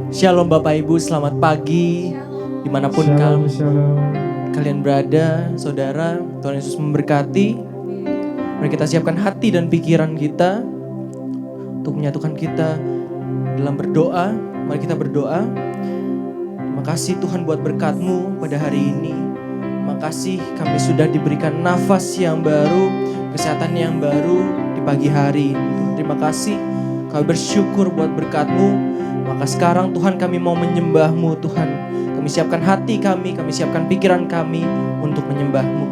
Shalom Bapak Ibu, selamat pagi dimanapun kalian berada, saudara. Tuhan Yesus memberkati. Mari kita siapkan hati dan pikiran kita untuk menyatukan kita dalam berdoa. Mari kita berdoa. Terima kasih Tuhan buat berkat-Mu pada hari ini. Terima kasih kami sudah diberikan nafas yang baru, kesehatan yang baru di pagi hari ini. Terima kasih, kami bersyukur buat berkat-Mu. Maka sekarang Tuhan kami mau menyembah-Mu Tuhan. Kami siapkan hati kami siapkan pikiran kami untuk menyembah-Mu.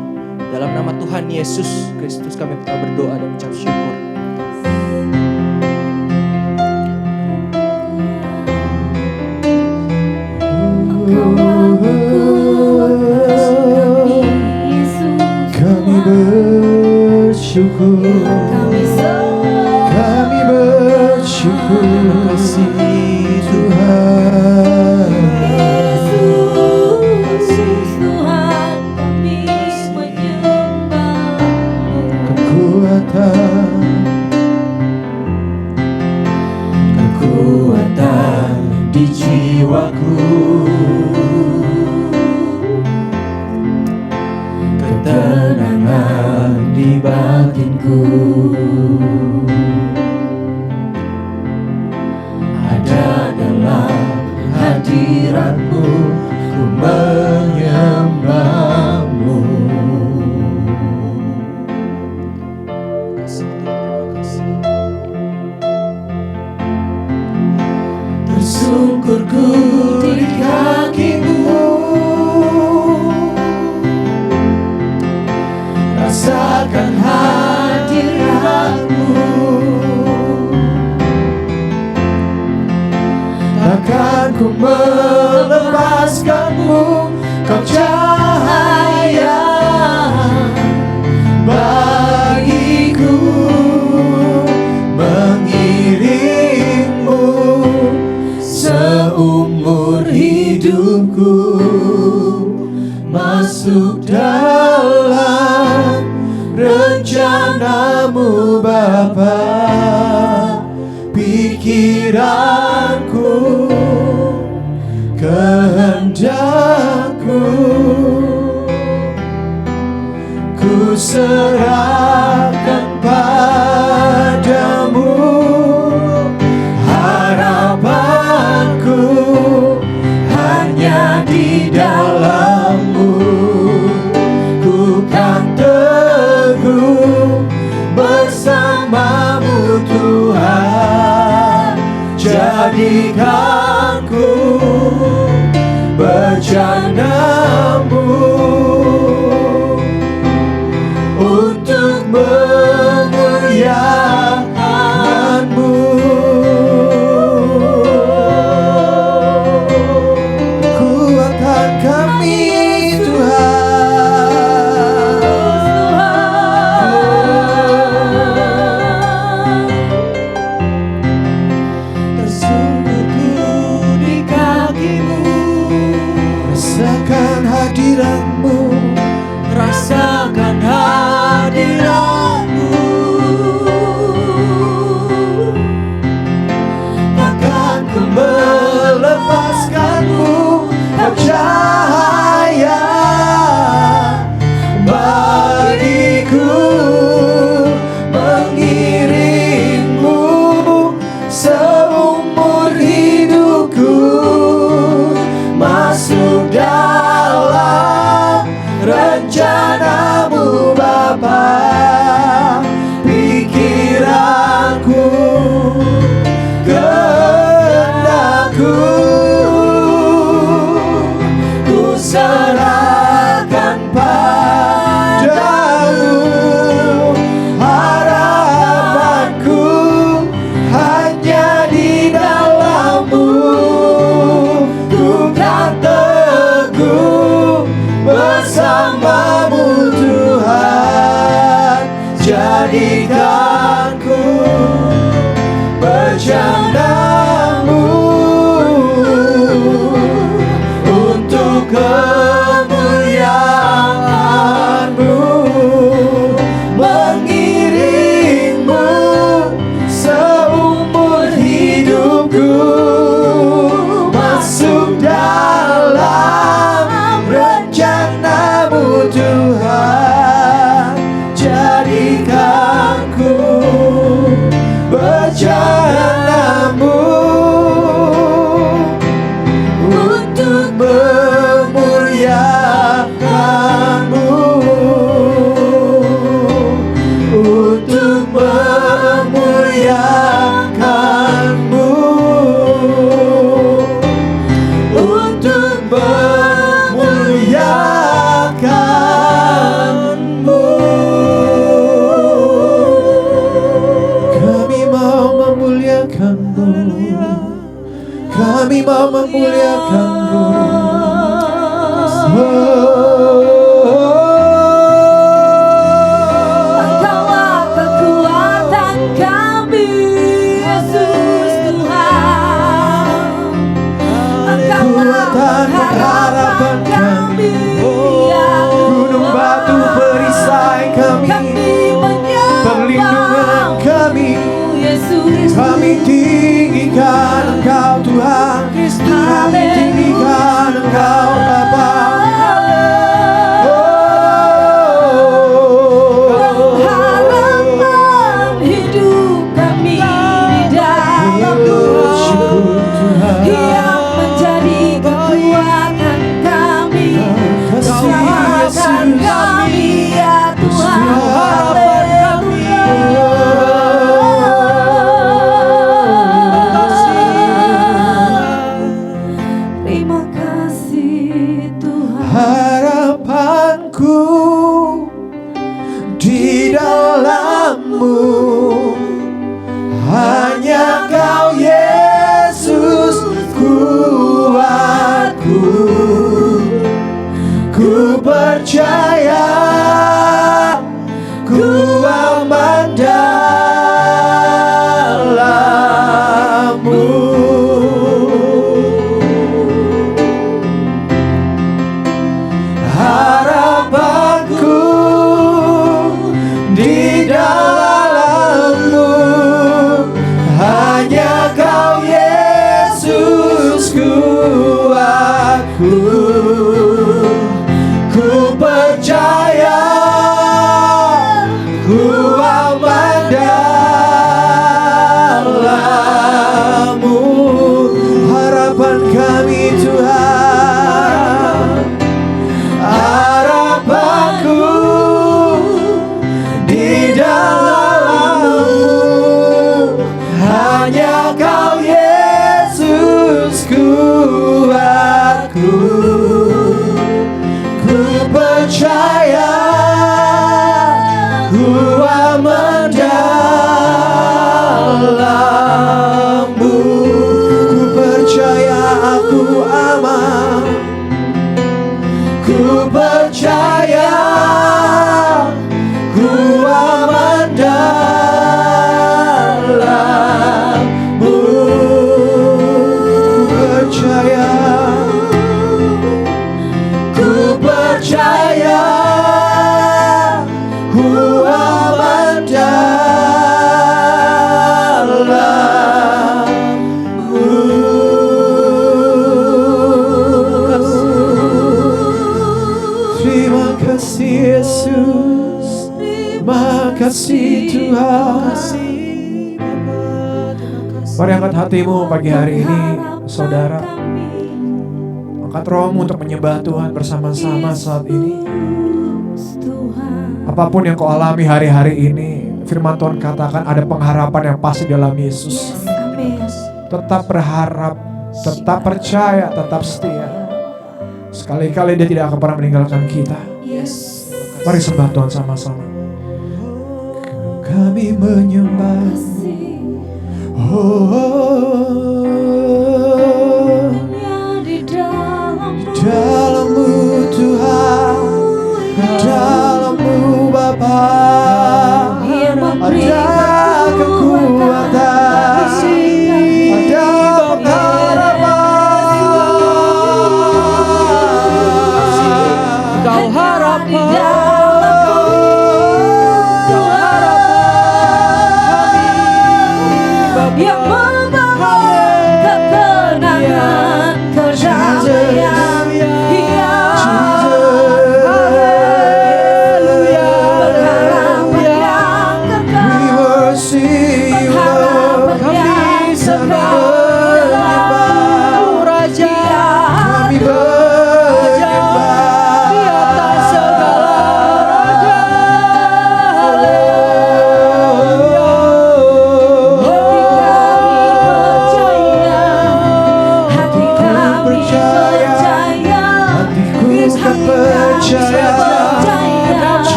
Dalam nama Tuhan Yesus Kristus kami berdoa dan ucap syukur. Kami bersyukur, kami bersyukur. Terima kasih Tuhan. Yesus Tuhan, kami menyembah-Mu. Kekuatan di jiwaku, ketenangan di batinku, ada dalam hadirat-Mu, ku menyembah-Mu. Tersungkurku di kaki-Mu, rasakan hadirat-Mu, takkan ku melepaskan-Mu, Kau cahaya bagiku, mengiringmu seumur hidupku, masuk dalam rencana-Mu Bapa. Pikiranku, kehendakku, ku serahkan padamu. Harapanku hanya di dalam-Mu, ku kan teguh bersama-Mu Tuhan. Jadikan ku berjana-Mu untuk memuliakan-Mu. Kuatkan kami rasakan hadirat-Mu, takkan ku melepaskan-Mu, Kau cahaya bagiku, mengiringmu seumur hidupku, masuk dalam rencana-Mu Bapa. Pikiranku, kehendakku, ku serahkan padamu. Harapanku hanya di dalam-Mu, ku kan teguh bersama-Mu Tuhan. Jadikan ku berjana-Mu untuk kemuliaan muliakan-Mu. Engkaulah kekuatan kami, Yesus Tuhan. Engkaulah pengharapan kami, ya Gunung batu perisai kami, perlindungan kami. Yesus. Kami tinggikan Engkau Tuhan, kami tinggikan Engkau Bapa. Harapan hidup kami di dalam-Mu, yang menjadi kekuatan kami, kekuatan kami ya Tuhan. Terima kasih Tuhan. Harapanku di dalam-Mu, hanya Kau Yesus kuatku. Ku percaya, ku aman dalam-Mu. Harapanku di dalam-Mu, hanya Kau Yesus kuatku. Ku percaya, ku aman dalam-Mu. Harapan kami Tuhan, harapanku di dalam-Mu, hanya Kau Yesus kuatku. Ku percaya, ku aman dalam-Mu. Ku percaya aku aman. Ku percaya, ku aman dalam-Mu. Ku percaya, ku percaya, ku aman dalam-Mu. Terima kasih Yesus, terima kasih Tuhan. Mari angkat hatimu pagi hari ini, saudara. Angkat rohmu untuk menyembah Tuhan bersama-sama saat ini. Apapun yang kau alami hari-hari ini, firman Tuhan katakan ada pengharapan yang pasti dalam Yesus. Tetap berharap, tetap percaya, tetap setia. Sekali-kali Dia tidak akan pernah meninggalkan kita. Mari sembah Tuhan sama-sama. Kami menyembah. Di dalam-Mu Tuhan, di dalam-Mu Bapa, ada kekuatan, ada pengharapan. Kau harapan, yang membawa ketenangan, kedamaian,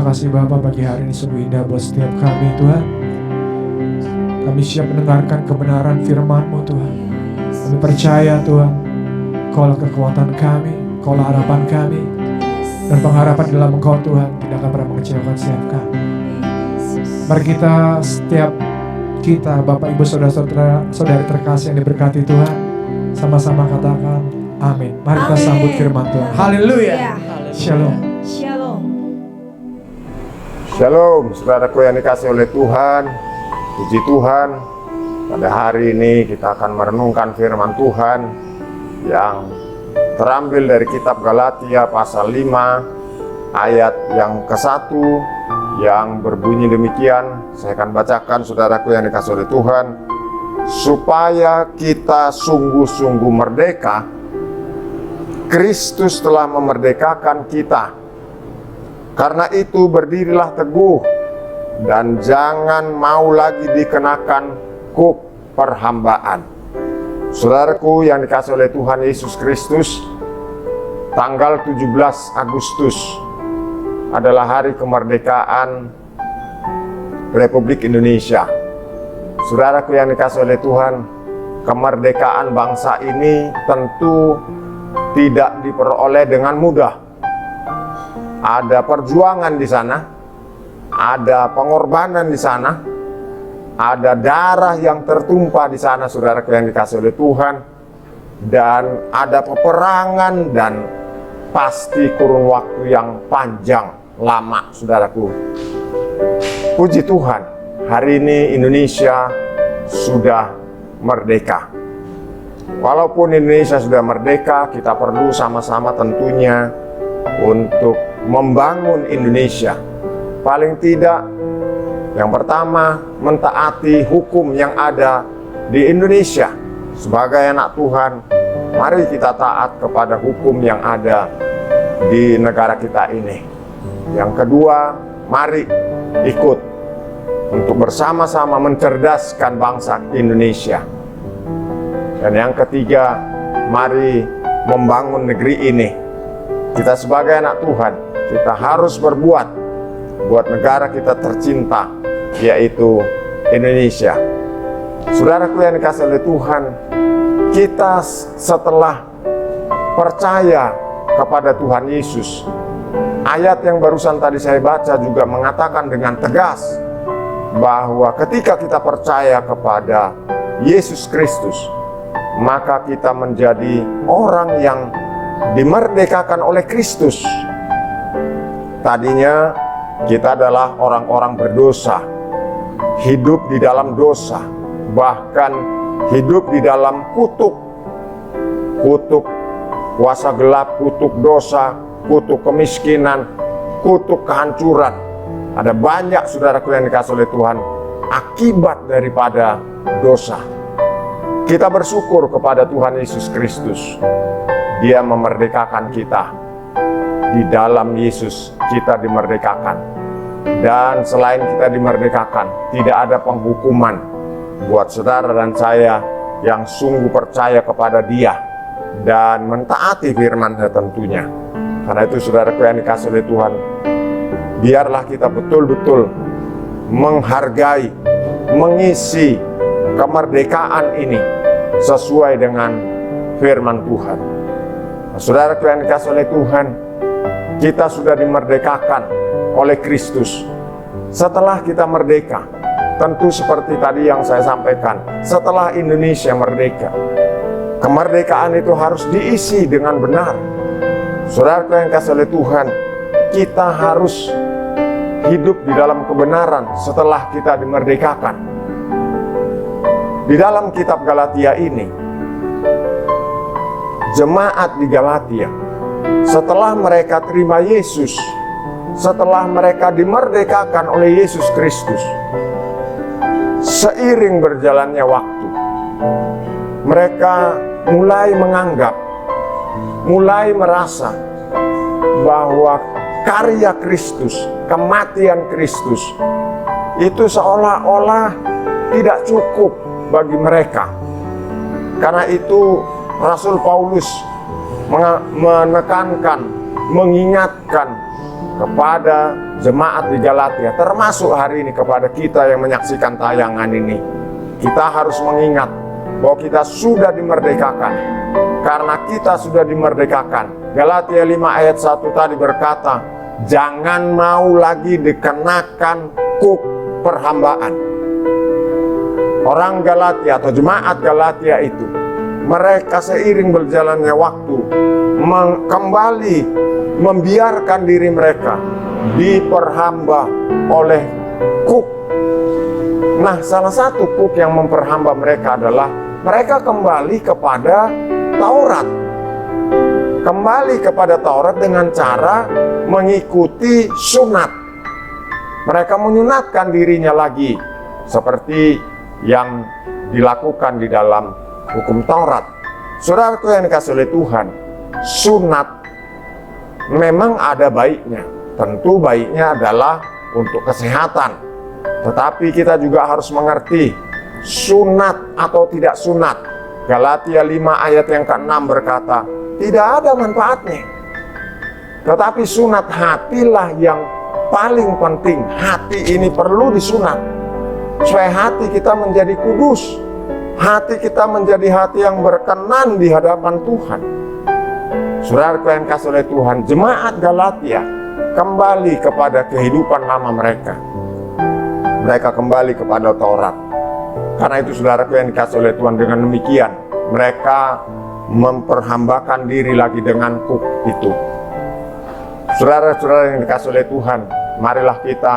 kasih Bapa, pagi hari ini sungguh indah buat setiap kami Tuhan. Kami siap mendengarkan kebenaran firman-Mu Tuhan. Kami percaya Tuhan, Kaulah kekuatan kami, Kaulah harapan kami. Dan pengharapan dalam Engkau Tuhan tidak akan pernah mengecewakan setiap kami. Mari setiap kita Bapak Ibu saudara-saudari terkasih yang diberkati Tuhan, sama-sama katakan amin. Mari kita sambut firman Tuhan. Haleluya. Shalom. Shalom. Shalom, saudaraku yang dikasih oleh Tuhan. Puji Tuhan, pada hari ini kita akan merenungkan firman Tuhan yang terambil dari kitab Galatia pasal 5 ayat yang ke-1 yang berbunyi demikian. Saya akan bacakan, saudaraku yang dikasih oleh Tuhan. Supaya kita sungguh-sungguh merdeka, Kristus telah memerdekakan kita. Karena itu berdirilah teguh dan jangan mau lagi dikenakan kuk perhambaan. Saudaraku yang dikasih oleh Tuhan Yesus Kristus, tanggal 17 Agustus adalah hari kemerdekaan Republik Indonesia. Saudaraku yang dikasih oleh Tuhan, kemerdekaan bangsa ini tentu tidak diperoleh dengan mudah. Ada perjuangan di sana, ada pengorbanan di sana, ada darah yang tertumpah di sana, saudaraku yang dikasih oleh Tuhan, dan ada peperangan dan pasti kurun waktu yang panjang, lama, saudaraku. Puji Tuhan, hari ini Indonesia sudah merdeka. Walaupun Indonesia sudah merdeka, kita perlu sama-sama tentunya untuk membangun Indonesia. Paling tidak, yang pertama, mentaati hukum yang ada di Indonesia. Sebagai anak Tuhan, mari kita taat kepada hukum yang ada di negara kita ini. Yang kedua, mari ikut untuk bersama-sama mencerdaskan bangsa Indonesia. Dan yang ketiga, mari membangun negeri ini. Kita sebagai anak Tuhan, kita harus berbuat buat negara kita tercinta, yaitu Indonesia. Saudaraku yang dikasih oleh Tuhan, kita setelah percaya kepada Tuhan Yesus, ayat yang barusan tadi saya baca juga mengatakan dengan tegas bahwa ketika kita percaya kepada Yesus Kristus, maka kita menjadi orang yang dimerdekakan oleh Kristus. Tadinya kita adalah orang-orang berdosa, hidup di dalam dosa, bahkan hidup di dalam kutuk kuasa gelap, kutuk dosa, kutuk kemiskinan, kutuk kehancuran. Ada banyak, saudaraku yang dikasih oleh Tuhan, akibat daripada dosa. Kita bersyukur kepada Tuhan Yesus Kristus. Dia memerdekakan kita. Di dalam Yesus kita dimerdekakan. Dan selain kita dimerdekakan, tidak ada penghukuman buat saudara dan saya yang sungguh percaya kepada Dia dan mentaati firman-Nya tentunya. Karena itu, saudaraku yang dikasih oleh Tuhan, biarlah kita betul-betul menghargai, mengisi kemerdekaan ini sesuai dengan firman Tuhan. Nah, saudaraku yang dikasih oleh Tuhan, kita sudah dimerdekakan oleh Kristus. Setelah kita merdeka, tentu seperti tadi yang saya sampaikan, setelah Indonesia merdeka, kemerdekaan itu harus diisi dengan benar. Saudaraku yang dikasih oleh Tuhan, kita harus hidup di dalam kebenaran setelah kita dimerdekakan. Di dalam kitab Galatia ini, jemaat di Galatia, setelah mereka terima Yesus, setelah mereka dimerdekakan oleh Yesus Kristus, seiring berjalannya waktu, mereka mulai menganggap, mulai merasa bahwa karya Kristus, kematian Kristus, itu seolah-olah tidak cukup bagi mereka. Karena itu Rasul Paulus menekankan, mengingatkan kepada jemaat di Galatia, termasuk hari ini kepada kita yang menyaksikan tayangan ini. Kita harus mengingat bahwa kita sudah dimerdekakan. Karena kita sudah dimerdekakan, Galatia 5 ayat 1 tadi berkata, jangan mau lagi dikenakan kuk perhambaan. Orang Galatia atau jemaat Galatia itu, mereka seiring berjalannya waktu kembali membiarkan diri mereka diperhamba oleh kuk. Nah, salah satu kuk yang memperhamba mereka adalah mereka kembali kepada Taurat. Kembali kepada Taurat dengan cara mengikuti sunat. Mereka menyunatkan dirinya lagi seperti yang dilakukan di dalam hukum Taurat. Saudaraku yang dikasihi oleh Tuhan, sunat memang ada baiknya. Tentu baiknya adalah untuk kesehatan. Tetapi kita juga harus mengerti sunat atau tidak sunat. Galatia 5 ayat yang ke-6 berkata, tidak ada manfaatnya. Tetapi sunat hatilah yang paling penting. Hati ini perlu disunat supaya hati kita menjadi kudus. Hati kita menjadi hati yang berkenan di hadapan Tuhan. Saudaraku yang dikasihi oleh Tuhan, jemaat Galatia kembali kepada kehidupan lama mereka. Mereka kembali kepada Taurat. Karena itu saudaraku yang dikasihi oleh Tuhan, dengan demikian mereka memperhambakan diri lagi dengan kuk itu. Saudara-saudara yang dikasihi oleh Tuhan, marilah kita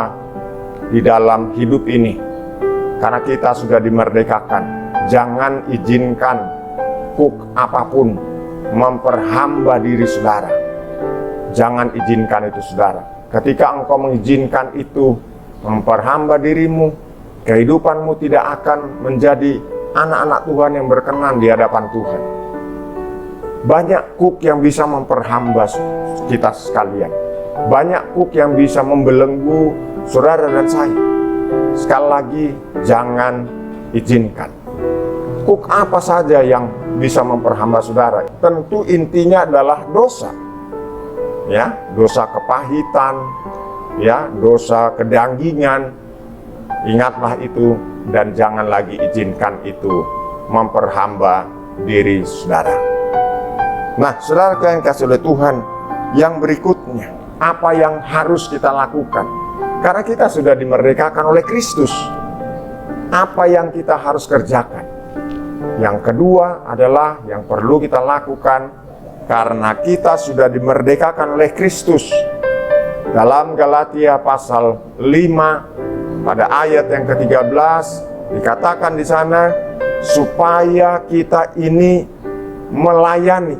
di dalam hidup ini, karena kita sudah dimerdekakan, jangan izinkan kuk apapun memperhamba diri saudara. Jangan izinkan itu saudara. Ketika engkau mengizinkan itu memperhamba dirimu, kehidupanmu tidak akan menjadi anak-anak Tuhan yang berkenan di hadapan Tuhan. Banyak kuk yang bisa memperhamba kita sekalian. Banyak kuk yang bisa membelenggu saudara dan saya. Sekali lagi, jangan izinkan. Kuk apa saja yang bisa memperhamba saudara? Tentu intinya adalah dosa. Ya, dosa kepahitan, ya, dosa kedanggingan. Ingatlah itu dan jangan lagi izinkan itu memperhamba diri saudara. Nah, saudara yang dikasihi oleh Tuhan, yang berikutnya, apa yang harus kita lakukan? Karena kita sudah dimerdekakan oleh Kristus. Apa yang kita harus kerjakan? Yang kedua adalah yang perlu kita lakukan karena kita sudah dimerdekakan oleh Kristus. Dalam Galatia pasal 5 pada ayat yang ke-13 dikatakan di sana supaya kita ini melayani.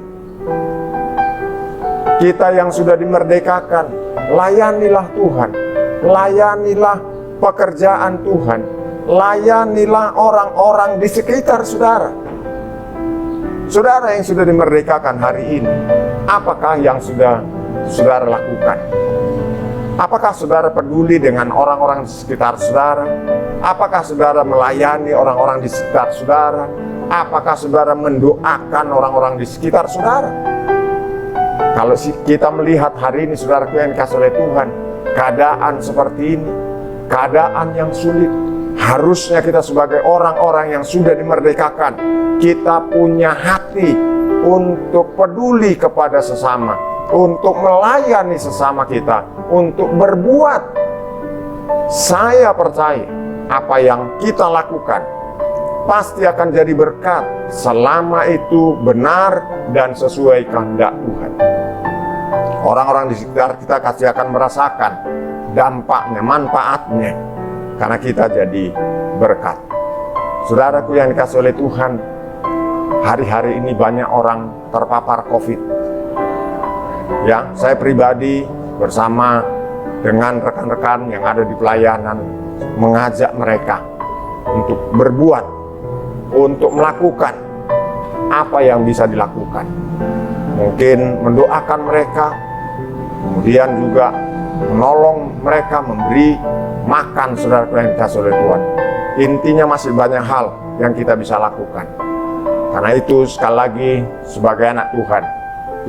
Kita yang sudah dimerdekakan, layanilah Tuhan. Layanilah pekerjaan Tuhan. Layanilah orang-orang di sekitar saudara. Saudara yang sudah dimerdekakan hari ini, apakah yang sudah saudara lakukan? Apakah saudara peduli dengan orang-orang di sekitar saudara? Apakah saudara melayani orang-orang di sekitar saudara? Apakah saudara mendoakan orang-orang di sekitar saudara? Kalau kita melihat hari ini, saudaraku yang dikasihi oleh Tuhan, keadaan seperti ini, keadaan yang sulit, harusnya kita sebagai orang-orang yang sudah dimerdekakan, kita punya hati untuk peduli kepada sesama, untuk melayani sesama kita, untuk berbuat. Saya percaya apa yang kita lakukan pasti akan jadi berkat selama itu benar dan sesuai kehendak Tuhan. Orang-orang di sekitar kita pasti akan merasakan dampaknya, manfaatnya, karena kita jadi berkat. Saudaraku yang dikasihi oleh Tuhan, hari-hari ini banyak orang terpapar COVID. Ya, saya pribadi bersama dengan rekan-rekan yang ada di pelayanan mengajak mereka untuk berbuat, untuk melakukan apa yang bisa dilakukan. Mungkin mendoakan mereka, kemudian juga menolong mereka, memberi makan saudara yang dikasihi oleh Tuhan. Intinya masih banyak hal yang kita bisa lakukan. Karena itu sekali lagi sebagai anak Tuhan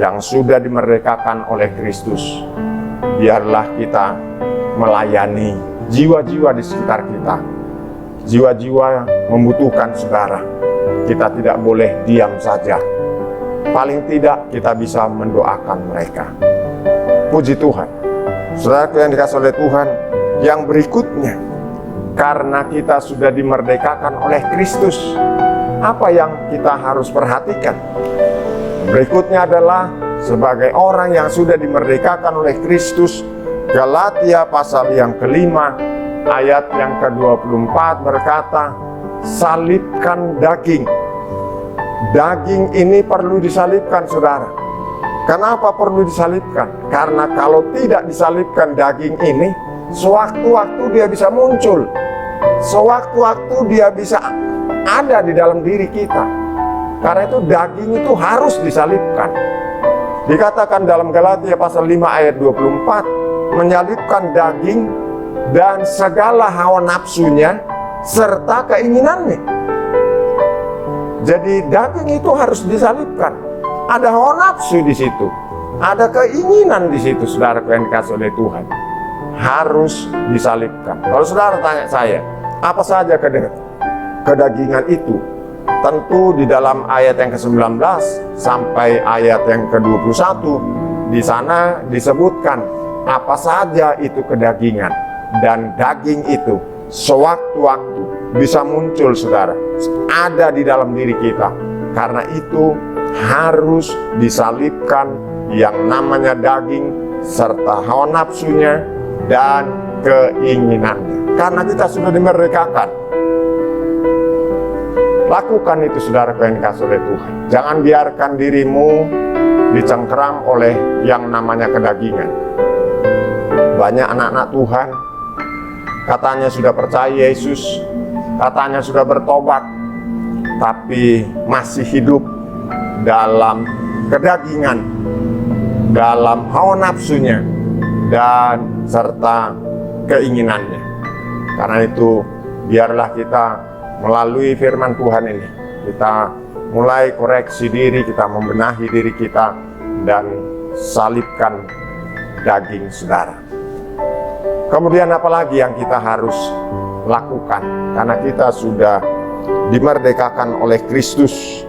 yang sudah dimerdekakan oleh Kristus, biarlah kita melayani jiwa-jiwa di sekitar kita. Jiwa-jiwa membutuhkan saudara. Kita tidak boleh diam saja. Paling tidak kita bisa mendoakan mereka. Puji Tuhan. Saudaraku yang dikasihi oleh Tuhan, yang berikutnya, karena kita sudah dimerdekakan oleh Kristus, apa yang kita harus perhatikan? Berikutnya adalah sebagai orang yang sudah dimerdekakan oleh Kristus, Galatia pasal yang kelima, ayat yang ke-24 berkata, salibkan daging. Daging ini perlu disalibkan, saudara. Kenapa perlu disalibkan? Karena kalau tidak disalibkan daging ini, sewaktu-waktu dia bisa muncul. Sewaktu-waktu dia bisa ada di dalam diri kita. Karena itu daging itu harus disalibkan. Dikatakan dalam Galatia pasal 5 ayat 24, menyalibkan daging dan segala hawa nafsunya serta keinginannya. Jadi daging itu harus disalibkan. Ada hawa nafsu di situ, ada keinginan di situ, saudara yang dikasihi oleh Tuhan. Harus disalibkan. Kalau saudara tanya saya, apa saja kedagingan itu? Tentu di dalam ayat yang ke-19 sampai ayat yang ke-21, di sana disebutkan apa saja itu kedagingan. Dan daging itu sewaktu-waktu bisa muncul, saudara, ada di dalam diri kita. Karena itu harus disalibkan yang namanya daging serta hawa nafsunya dan keinginannya. Karena kita sudah dimerdekakan. Lakukan itu, saudara yang dikasihi oleh Tuhan. Jangan biarkan dirimu dicengkeram oleh yang namanya kedagingan. Banyak anak-anak Tuhan katanya sudah percaya Yesus, katanya sudah bertobat, tapi masih hidup dalam kedagingan, dalam hawa nafsunya, dan serta keinginannya. Karena itu, biarlah kita melalui firman Tuhan ini, kita mulai koreksi diri, kita membenahi diri kita, dan salibkan daging saudara. Kemudian apalagi yang kita harus lakukan? Karena kita sudah dimerdekakan oleh Kristus.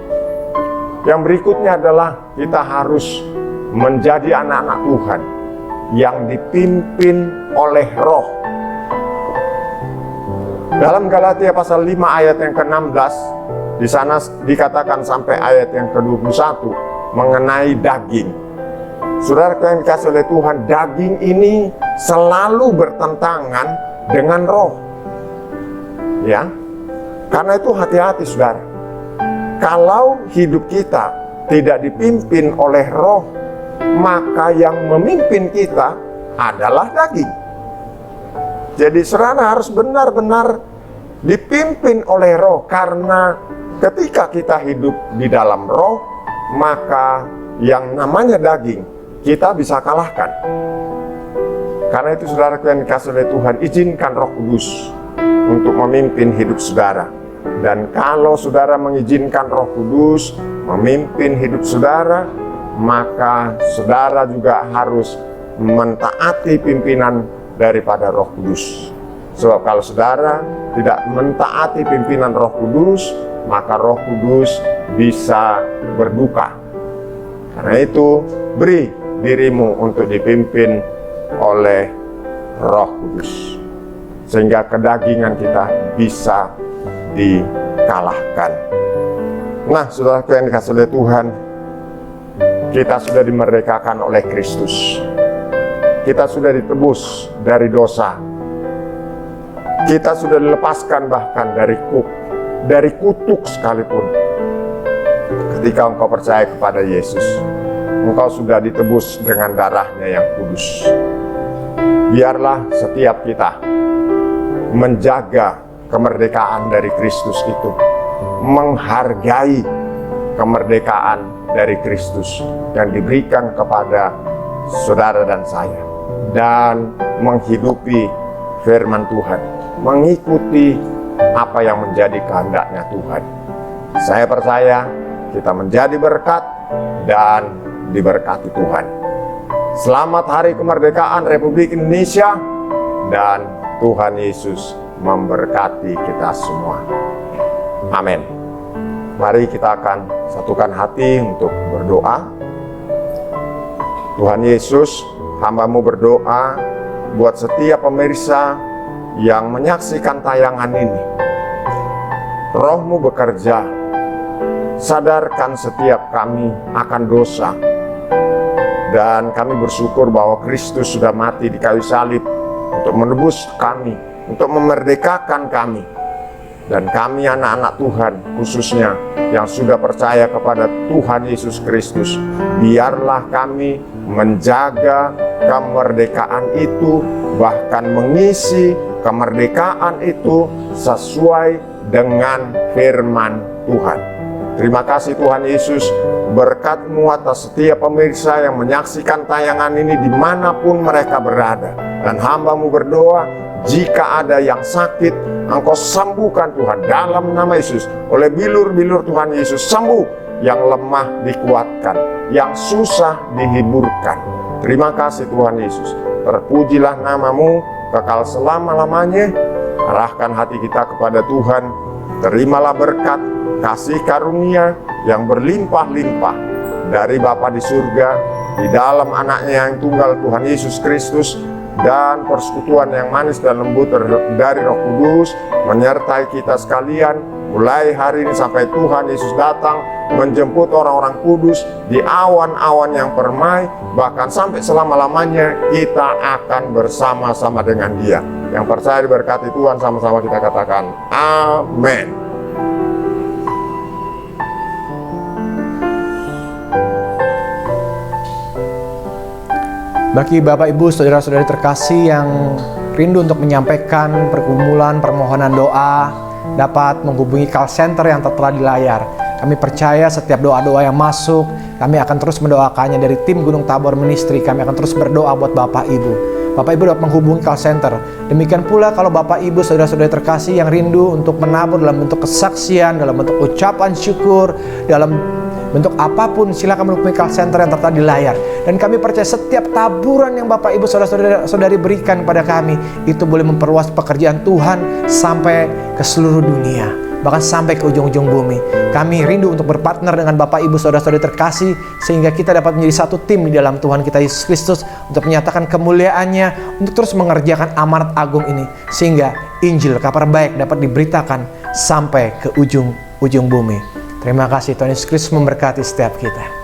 Yang berikutnya adalah kita harus menjadi anak-anak Tuhan yang dipimpin oleh Roh. Dalam Galatia pasal 5 ayat yang ke-16, di sana dikatakan sampai ayat yang ke-21 mengenai daging. Saudara yang dikasihi oleh Tuhan, daging ini selalu bertentangan dengan roh. Ya. Karena itu hati-hati, saudara. Kalau hidup kita tidak dipimpin oleh roh, maka yang memimpin kita adalah daging. Jadi saudara harus benar-benar dipimpin oleh roh, karena ketika kita hidup di dalam roh, maka yang namanya daging kita bisa kalahkan. Karena itu saudara yang dikasihi oleh Tuhan, izinkan Roh Kudus untuk memimpin hidup saudara. Dan kalau saudara mengizinkan Roh Kudus memimpin hidup saudara, maka saudara juga harus mentaati pimpinan daripada Roh Kudus. Sebab kalau saudara tidak mentaati pimpinan Roh Kudus, maka Roh Kudus bisa berduka. Karena itu, beri dirimu untuk dipimpin oleh Roh Kudus, sehingga kedagingan kita bisa dikalahkan. Nah, saudara yang dikasihi oleh Tuhan, kita sudah dimerdekakan oleh Kristus. Kita sudah ditebus dari dosa. Kita sudah dilepaskan bahkan dari kutuk sekalipun. Ketika engkau percaya kepada Yesus, engkau sudah ditebus dengan darahnya yang kudus. Biarlah setiap kita menjaga kemerdekaan dari Kristus itu, menghargai kemerdekaan dari Kristus yang diberikan kepada saudara dan saya, dan menghidupi firman Tuhan, mengikuti apa yang menjadi kehendaknya Tuhan. Saya percaya kita menjadi berkat dan diberkati Tuhan. Selamat Hari Kemerdekaan Republik Indonesia, dan Tuhan Yesus memberkati kita semua. Amin. Mari kita akan satukan hati untuk berdoa. Tuhan Yesus, hamba-Mu berdoa buat setiap pemirsa yang menyaksikan tayangan ini. Roh-Mu bekerja, sadarkan setiap kami akan dosa. Dan kami bersyukur bahwa Kristus sudah mati di kayu salib untuk menebus kami, untuk memerdekakan kami. Dan kami anak-anak Tuhan, khususnya yang sudah percaya kepada Tuhan Yesus Kristus, biarlah kami menjaga kemerdekaan itu, bahkan mengisi kemerdekaan itu sesuai dengan firman Tuhan. Terima kasih Tuhan Yesus, berkat-Mu atas setiap pemirsa yang menyaksikan tayangan ini dimanapun mereka berada. Dan hamba-Mu berdoa, jika ada yang sakit, Engkau sembuhkan Tuhan dalam nama Yesus. Oleh bilur-bilur Tuhan Yesus, sembuh. Yang lemah dikuatkan, yang susah dihiburkan. Terima kasih Tuhan Yesus. Terpujilah nama-Mu kekal selama-lamanya. Arahkan hati kita kepada Tuhan. Terimalah berkat, kasih karunia yang berlimpah-limpah dari Bapa di surga, di dalam anaknya yang tunggal Tuhan Yesus Kristus, dan persekutuan yang manis dan lembut dari Roh Kudus menyertai kita sekalian mulai hari ini sampai Tuhan Yesus datang menjemput orang-orang kudus di awan-awan yang permai, bahkan sampai selama-lamanya kita akan bersama-sama dengan Dia. Yang percaya diberkati Tuhan, sama-sama kita katakan amin. Bagi Bapak Ibu saudara-saudari terkasih yang rindu untuk menyampaikan pergumulan permohonan doa, dapat menghubungi call center yang tertera di layar. Kami percaya setiap doa-doa yang masuk, kami akan terus mendoakannya. Dari tim Gunung Tabor Ministry, kami akan terus berdoa buat Bapak Ibu. Bapak Ibu dapat menghubungi call center. Demikian pula kalau Bapak Ibu saudara-saudari terkasih yang rindu untuk menabur dalam bentuk kesaksian, dalam bentuk ucapan syukur, dalam bentuk apapun, silakan menghubungi call center yang tertera di layar. Dan kami percaya setiap taburan yang Bapak Ibu saudara-saudari berikan kepada kami, itu boleh memperluas pekerjaan Tuhan sampai ke seluruh dunia, bahkan sampai ke ujung-ujung bumi. Kami rindu untuk berpartner dengan Bapak Ibu saudara-saudari terkasih, sehingga kita dapat menjadi satu tim di dalam Tuhan kita Yesus Kristus untuk menyatakan kemuliaan-Nya, untuk terus mengerjakan amanat agung ini, sehingga Injil, kabar baik dapat diberitakan sampai ke ujung-ujung bumi. Terima kasih, Tuhan Yesus Kristus memberkati setiap kita.